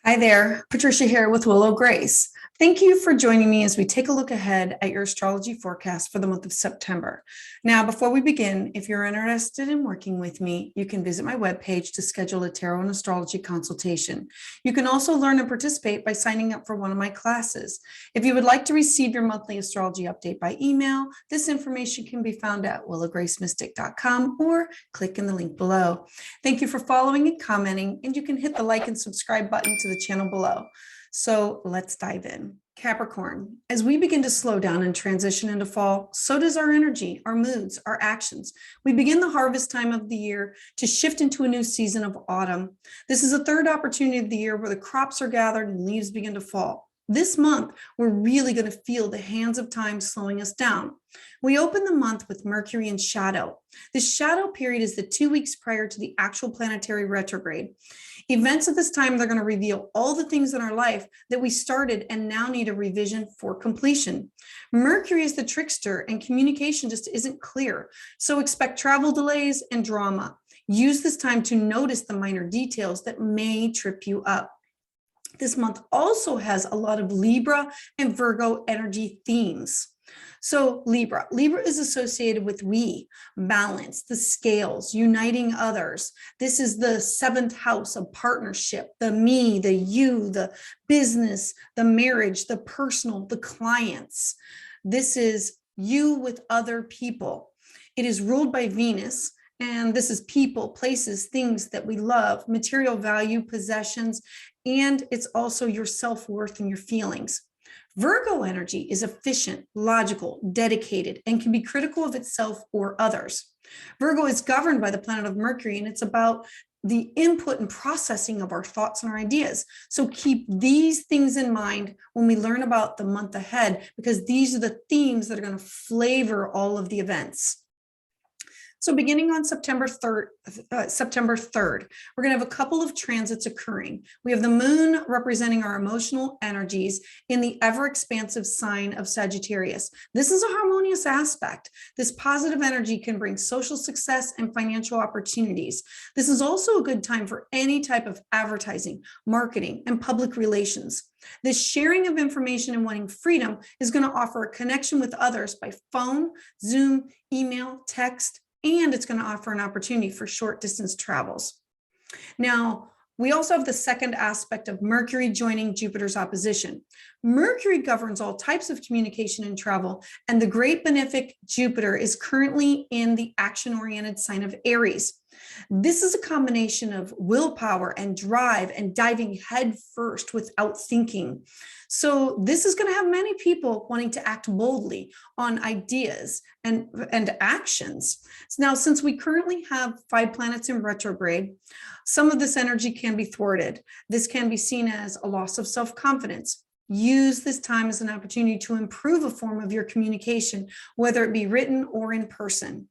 Hi there, Patricia here with Willow Grace. Thank you for joining me as we take a look ahead at your astrology forecast for the month of September. Now, before we begin, if you're interested in working with me, you can visit my webpage to schedule a tarot and astrology consultation. You can also learn and participate by signing up for one of my classes. If you would like to receive your monthly astrology update by email, this information can be found at willowgracemystic.com or click in the link below. Thank you for following and commenting, and you can hit the like and subscribe button to the channel below. So let's dive in. Capricorn, as we begin to slow down and transition into fall, so does our energy, our moods, our actions. We begin the harvest time of the year to shift into a new season of autumn. This is the third opportunity of the year where the crops are gathered and leaves begin to fall. This month, we're really going to feel the hands of time slowing us down. We open the month with Mercury in shadow. The shadow period is the 2 weeks prior to the actual planetary retrograde. Events at this time, they're going to reveal all the things in our life that we started and now need a revision for completion. Mercury is the trickster and communication just isn't clear. So expect travel delays and drama. Use this time to notice the minor details that may trip you up. This month also has a lot of Libra and Virgo energy themes. So Libra is associated with balance, the scales, uniting others. This is the seventh house of partnership, the me, the you, the business, the marriage, the personal, the clients. This is you with other people. It is ruled by Venus. And this is people, places, things that we love, material value, possessions, and it's also your self-worth and your feelings. Virgo energy is efficient, logical, dedicated, and can be critical of itself or others. Virgo is governed by the planet of Mercury, and it's about the input and processing of our thoughts and our ideas. So keep these things in mind when we learn about the month ahead, because these are the themes that are going to flavor all of the events. So beginning on September 3rd, we're going to have a couple of transits occurring. We have the moon representing our emotional energies in the ever-expansive sign of Sagittarius. This is a harmonious aspect. This positive energy can bring social success and financial opportunities. This is also a good time for any type of advertising, marketing, and public relations. This sharing of information and wanting freedom is going to offer a connection with others by phone, Zoom, email, text, and it's going to offer an opportunity for short distance travels. Now, we also have the second aspect of Mercury joining Jupiter's opposition. Mercury governs all types of communication and travel, and the great benefic Jupiter is currently in the action-oriented sign of Aries. This is a combination of willpower and drive and diving head first without thinking. So this is going to have many people wanting to act boldly on ideas and actions. Now, since we currently have 5 planets in retrograde, some of this energy can be thwarted. This can be seen as a loss of self-confidence. Use this time as an opportunity to improve a form of your communication, whether it be written or in person.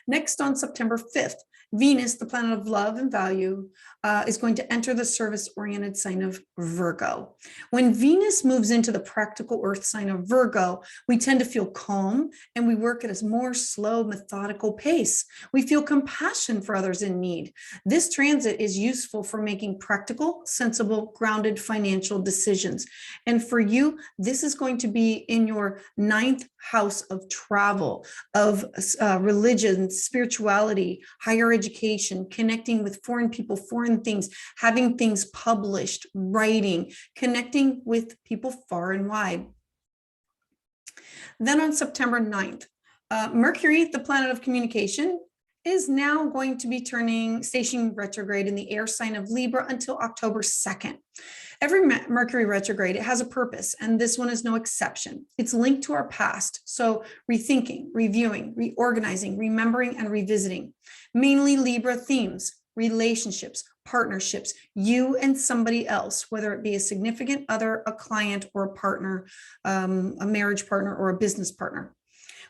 Next, on September 5th, Venus, the planet of love and value, is going to enter the service-oriented sign of Virgo. When Venus moves into the practical earth sign of Virgo, we tend to feel calm and we work at a more slow, methodical pace. We feel compassion for others in need. This transit is useful for making practical, sensible, grounded financial decisions. And for you, this is going to be in your 9th house of travel, of religion, spirituality, higher education, connecting with foreign people, foreign things, having things published, writing, connecting with people far and wide. Then on September 9th, Mercury, the planet of communication, is now going to be turning station retrograde in the air sign of Libra until October 2nd. Every Mercury retrograde, it has a purpose, and this one is no exception. It's linked to our past, so rethinking, reviewing, reorganizing, remembering, and revisiting. Mainly Libra themes, relationships, partnerships, you and somebody else, whether it be a significant other, a client, or a partner, a marriage partner, or a business partner.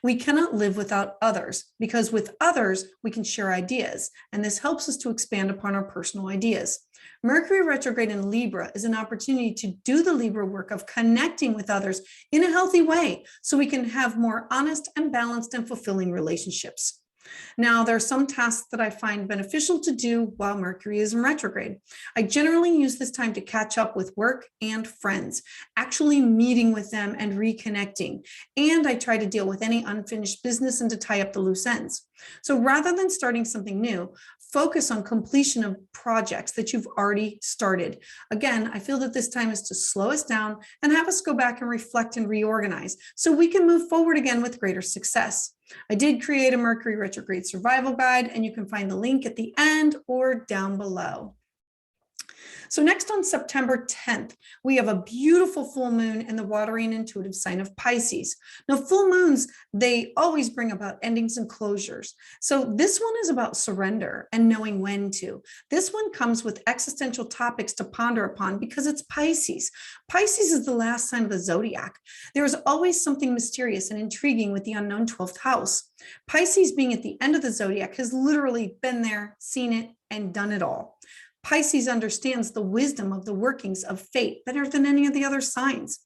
We cannot live without others, because with others, we can share ideas, and this helps us to expand upon our personal ideas. Mercury retrograde in Libra is an opportunity to do the Libra work of connecting with others in a healthy way, so we can have more honest and balanced and fulfilling relationships. Now, there are some tasks that I find beneficial to do while Mercury is in retrograde. I generally use this time to catch up with work and friends, actually meeting with them and reconnecting. And I try to deal with any unfinished business and to tie up the loose ends. So rather than starting something new, focus on completion of projects that you've already started. Again, I feel that this time is to slow us down and have us go back and reflect and reorganize so we can move forward again with greater success. I did create a Mercury retrograde survival guide, and you can find the link at the end or down below. So next on September 10th, we have a beautiful full moon in the watery and intuitive sign of Pisces. Now, full moons, they always bring about endings and closures. So this one is about surrender and knowing when to. This one comes with existential topics to ponder upon because it's Pisces. Pisces is the last sign of the zodiac. There is always something mysterious and intriguing with the unknown 12th house. Pisces being at the end of the zodiac has literally been there, seen it, and done it all. Pisces understands the wisdom of the workings of fate better than any of the other signs.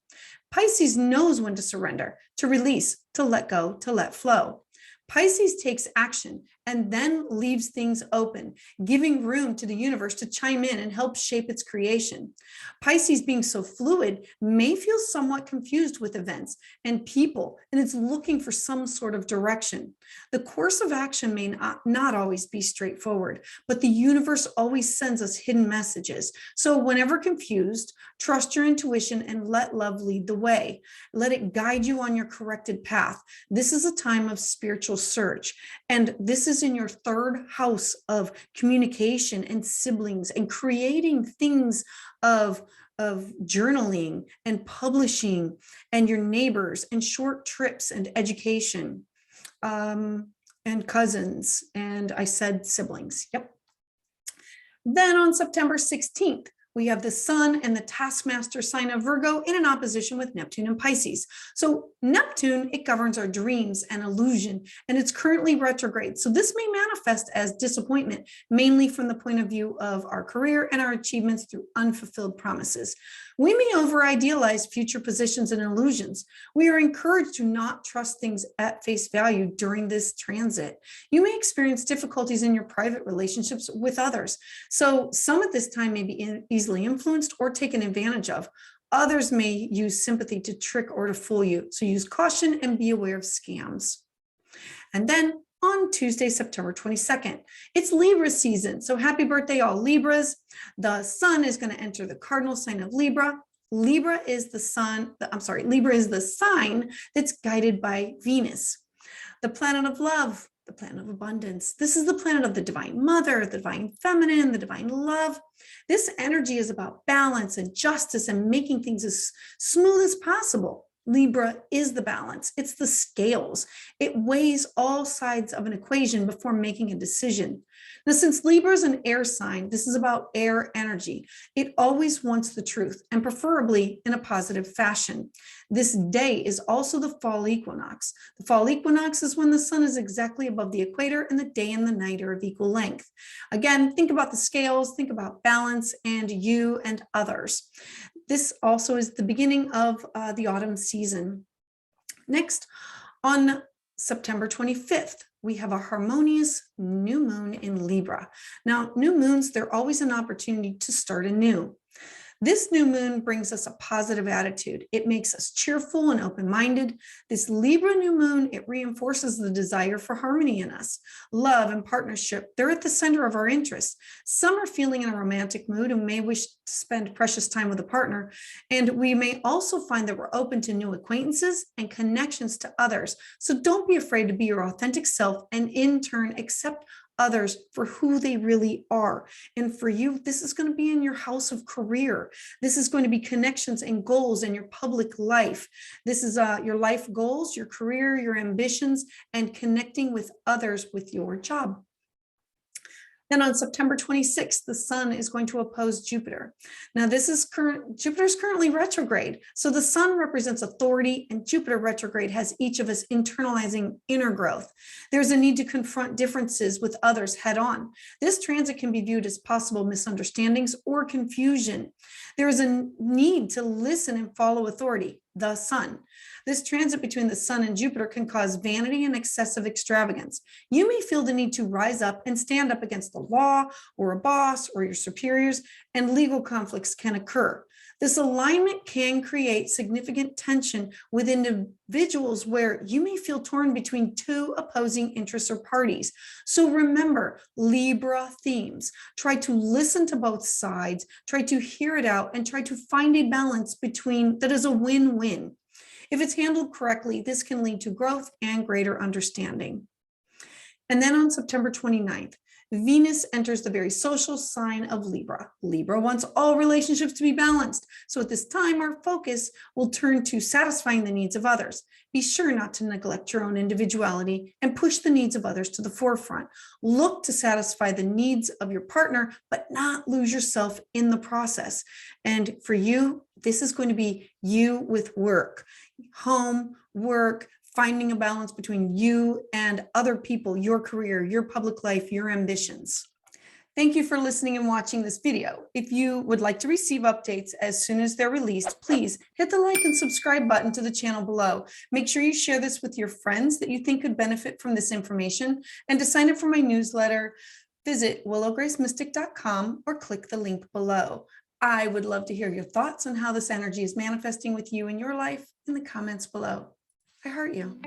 Pisces knows when to surrender, to release, to let go, to let flow. Pisces takes action and then leaves things open, giving room to the universe to chime in and help shape its creation. Pisces, being so fluid, may feel somewhat confused with events and people, and it's looking for some sort of direction. The course of action may not always be straightforward, but the universe always sends us hidden messages. So whenever confused, trust your intuition and let love lead the way. Let it guide you on your corrected path. This is a time of spiritual search, and this is in your third house of communication and siblings and creating things of journaling and publishing and your neighbors and short trips and education and cousins. And I said siblings. Yep. Then on September 16th, we have the sun and the taskmaster sign of Virgo in an opposition with Neptune and Pisces. So Neptune, it governs our dreams and illusion, and it's currently retrograde. So this may manifest as disappointment, mainly from the point of view of our career and our achievements through unfulfilled promises. We may over-idealize future positions and illusions. We are encouraged to not trust things at face value during this transit. You may experience difficulties in your private relationships with others. So some at this time may be easily influenced or taken advantage of. Others may use sympathy to trick or to fool you. So use caution and be aware of scams. And then on Tuesday, September 22nd, it's Libra season. So happy birthday, all Libras. The sun is going to enter the cardinal sign of Libra. Libra is the sign that's guided by Venus, the planet of love, the planet of abundance. This is the planet of the divine mother, the divine feminine, the divine love. This energy is about balance and justice and making things as smooth as possible. Libra is the balance. It's the scales. It weighs all sides of an equation before making a decision. Now, since Libra is an air sign, this is about air energy. It always wants the truth, and preferably in a positive fashion. This day is also the fall equinox. The fall equinox is when the sun is exactly above the equator and the day and the night are of equal length. Again, think about the scales, think about balance and you and others. This also is the beginning of the autumn season. Next, on September 25th, we have a harmonious new moon in Libra. Now, new moons, they're always an opportunity to start anew. This new moon brings us a positive attitude. It makes us cheerful and open-minded. This Libra new moon, it reinforces the desire for harmony in us. Love and partnership, they're at the center of our interests. Some are feeling in a romantic mood and may wish to spend precious time with a partner. And we may also find that we're open to new acquaintances and connections to others. So don't be afraid to be your authentic self and in turn accept others for who they really are. And for you, this is going to be in your house of career. This is going to be connections and goals in your public life. This is your life goals, your career, your ambitions, and connecting with others with your job. Then on September 26th, the sun is going to oppose Jupiter. Now Jupiter's currently retrograde. So the sun represents authority and Jupiter retrograde has each of us internalizing inner growth. There's a need to confront differences with others head on. This transit can be viewed as possible misunderstandings or confusion. There is a need to listen and follow authority. the sun. This transit between the sun and Jupiter can cause vanity and excessive extravagance. You may feel the need to rise up and stand up against the law or a boss or your superiors, and legal conflicts can occur. This alignment can create significant tension with individuals where you may feel torn between two opposing interests or parties. So remember, Libra themes. Try to listen to both sides, try to hear it out, and try to find a balance between that is a win-win. If it's handled correctly, this can lead to growth and greater understanding. And then on September 29th, Venus enters the very social sign of Libra. Libra wants all relationships to be balanced. So at this time, our focus will turn to satisfying the needs of others. Be sure not to neglect your own individuality and push the needs of others to the forefront. Look to satisfy the needs of your partner, but not lose yourself in the process. And for you, this is going to be you with work, home, work, finding a balance between you and other people, your career, your public life, your ambitions. Thank you for listening and watching this video. If you would like to receive updates as soon as they're released, please hit the like and subscribe button to the channel below. Make sure you share this with your friends that you think could benefit from this information. And to sign up for my newsletter, visit willowgracemystic.com or click the link below. I would love to hear your thoughts on how this energy is manifesting with you in your life in the comments below. I heart you.